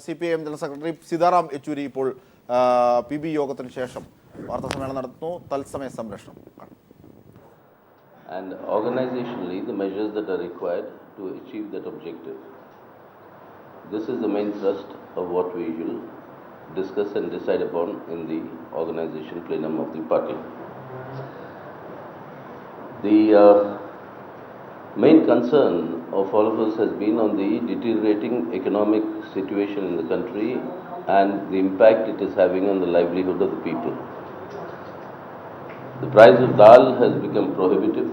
CPIM general secretary Sitaram Yechury ഇപ്പോൾ PB യോഗത്തിന് ശേഷം വാർത്താസമ്മേളനം നടത്തുന്നു. തത്സമയ സംപ്രേഷണം. And organizationally, the measures that are required to achieve that objective. This is the main thrust of what we will discuss and decide upon in the organization plenum of the party. The main concern of all of us has been on the deteriorating economic situation in the country and the impact it is having on the livelihood of the people. The price of dal has become prohibitive,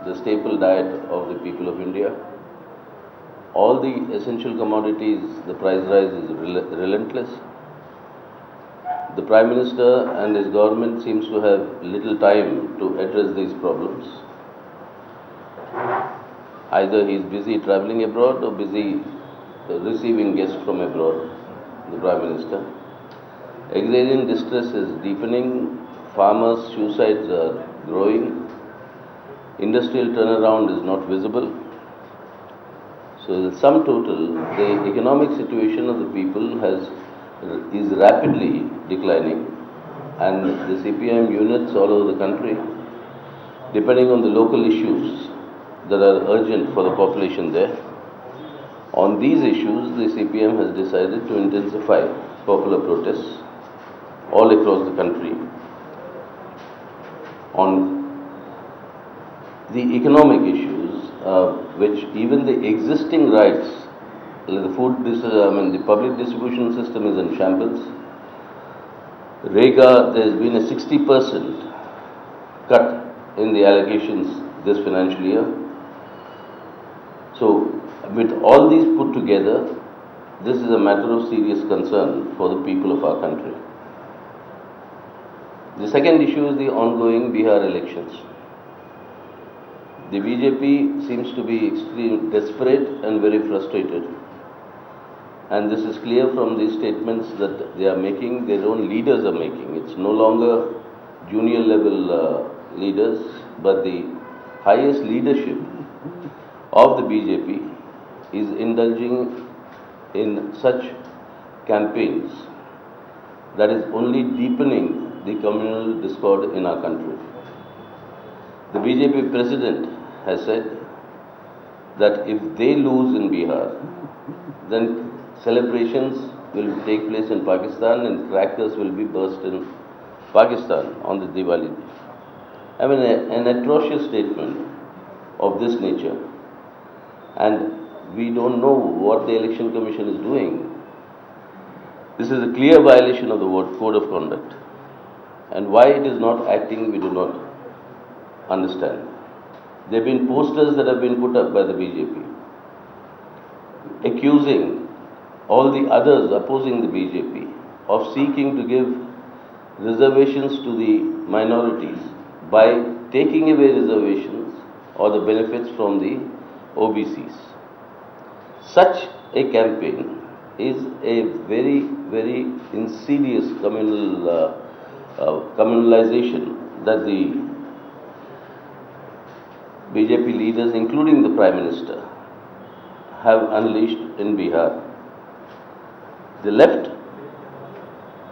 the staple diet of the people of India. All the essential commodities, the price rise is relentless. The Prime Minister and his government seems to have little time to address these problems. Either he is busy travelling abroad or busy receiving guests from abroad, the Prime Minister. Agrarian distress is deepening, farmers' suicides are growing, industrial turnaround is not visible. So in sum total, the economic situation of the people is rapidly declining, and the CPIM units all over the country, depending on the local issues that are urgent for the population there, on these issues the CPM has decided to intensify popular protests all across the country. On the economic issues, which even the existing rights, the public distribution system is in shambles. Rega, there has been a 60% cut in the allocations this financial year. So, with all these put together, this is a matter of serious concern for the people of our country. The second issue is the ongoing Bihar elections. The BJP seems to be extremely desperate and very frustrated. And this is clear from the statements that they are making, their own leaders are making. It's no longer junior level leaders, but the highest leadership of the BJP is indulging in such campaigns that is only deepening the communal discord in our country. The BJP president has said that if they lose in Bihar, then celebrations will take place in Pakistan and crackers will be burst in Pakistan on the Diwali day. I mean, an atrocious statement of this nature. And we don't know what the Election Commission is doing. This is a clear violation of the Code of Conduct. And why it is not acting, we do not understand. There have been posters that have been put up by the BJP accusing all the others opposing the BJP of seeking to give reservations to the minorities by taking away reservations or the benefits from the OBCs. Such a campaign is a very, very insidious communalization that the BJP leaders, including the Prime Minister, have unleashed in Bihar. The left,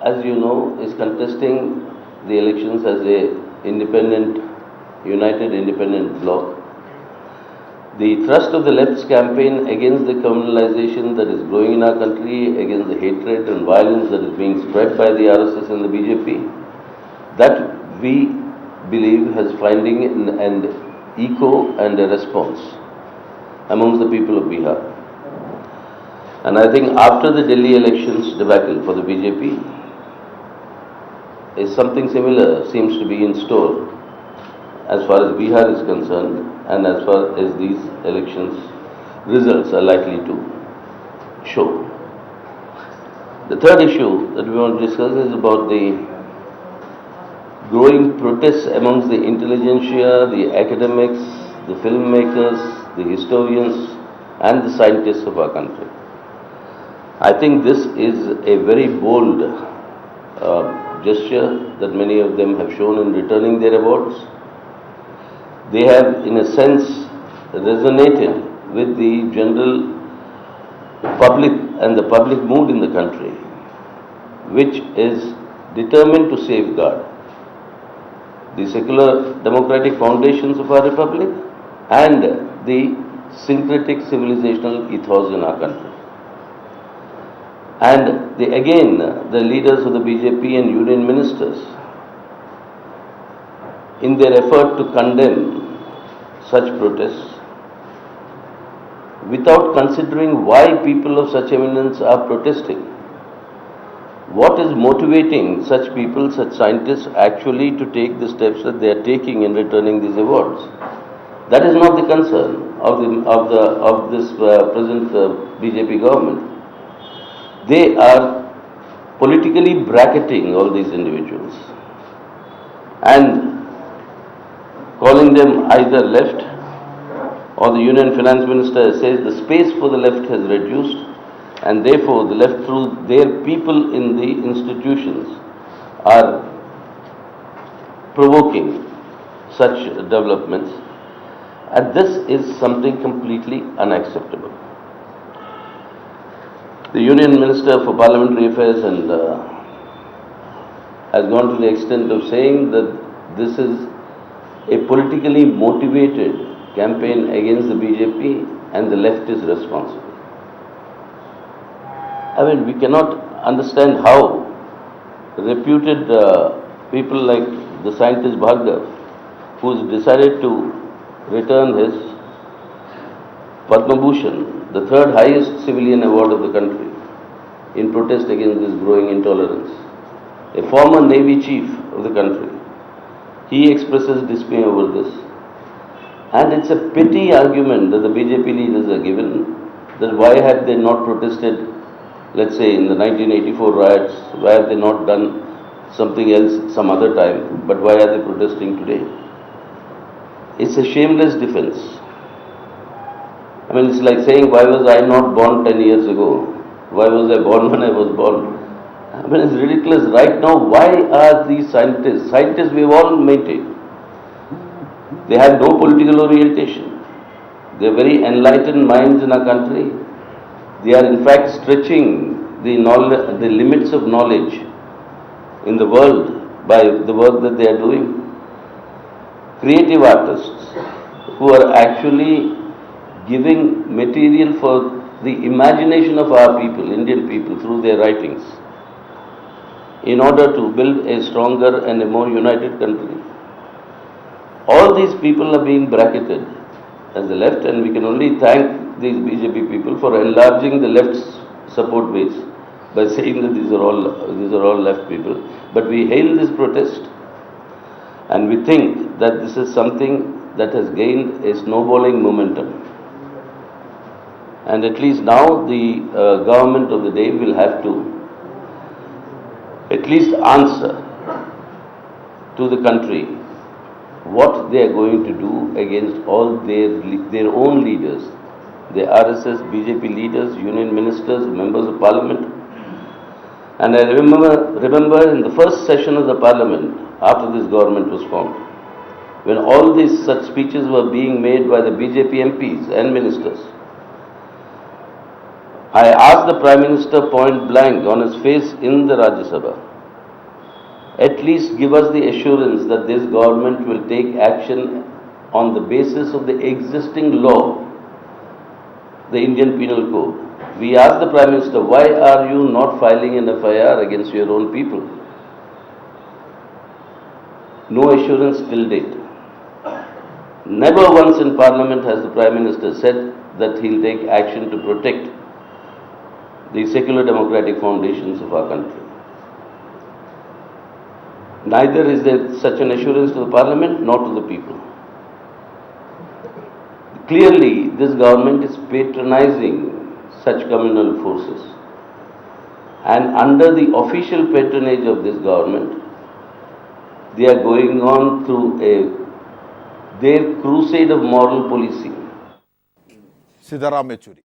as you know, is contesting the elections as a united independent bloc. The thrust of the left's campaign against the communalization that is growing in our country, against the hatred and violence that is being spread by the RSS and the BJP, that we believe has finding an echo and a response amongst the people of Bihar. And I think after the Delhi elections debacle for the BJP, something similar seems to be in store as far as Bihar is concerned and as far as these elections results are likely to show. The third issue that we want to discuss is about the growing protests amongst the intelligentsia, the academics, the filmmakers, the historians and the scientists of our country. I think this is a very bold gesture that many of them have shown in returning their awards. They have, in a sense, resonated with the general public and the public mood in the country, which is determined to safeguard the secular democratic foundations of our republic and the syncretic civilizational ethos in our country. And the leaders of the BJP and union ministers, in their effort to condemn such protests, without considering why people of such eminence are protesting, what is motivating such people, such scientists, actually to take the steps that they are taking in returning these awards? That is not the concern of this present BJP government. They are politically bracketing all these individuals and calling them either left, or the union finance minister says the space for the left has reduced, and therefore the left, through their people in the institutions, are provoking such developments. And this is something completely unacceptable. The Union Minister for Parliamentary Affairs has gone to the extent of saying that this is a politically motivated campaign against the BJP and the left is responsible. I mean, we cannot understand how reputed people like the scientist Bhargav, who's decided to return his Padma Bhushan, the third highest civilian award of the country, in protest against this growing intolerance. A former Navy chief of the country, he expresses dismay over this. And it's a petty argument that the BJP leaders are given, that why had they not protested, let's say in the 1984 riots, why have they not done something else some other time, but why are they protesting today? It's a shameless defense. I mean, it's like saying, why was I not born 10 years ago? Why was I born when I was born? I mean, it's ridiculous. Right now, why are these scientists we've all maintained, they have no political orientation. They are very enlightened minds in our country. They are in fact stretching the limits of knowledge in the world by the work that they are doing. Creative artists who are actually giving material for the imagination of our people, Indian people, through their writings, in order to build a stronger and a more united country. All these people are being bracketed as the left, and we can only thank these BJP people for enlarging the left's support base by saying that these are all left people. But we hail this protest, and we think that this is something that has gained a snowballing momentum. And at least now the government of the day will have to at least answer to the country what they are going to do against all their own leaders, the RSS, BJP leaders, union ministers, members of parliament. And I remember in the first session of the parliament after this government was formed, when all these such speeches were being made by the BJP MPs and ministers, I asked the Prime Minister point blank on his face in the Rajya Sabha, at least give us the assurance that this government will take action on the basis of the existing law, the Indian Penal Code. We asked the Prime Minister, why are you not filing an FIR against your own people? No assurance till date. Never once in Parliament has the Prime Minister said that he'll take action to protect the secular democratic foundations of our country. Neither is there such an assurance to the Parliament nor to the people. Clearly, this government is patronizing such communal forces. And under the official patronage of this government, they are going on through their crusade of moral policing. Sitaram Yechury.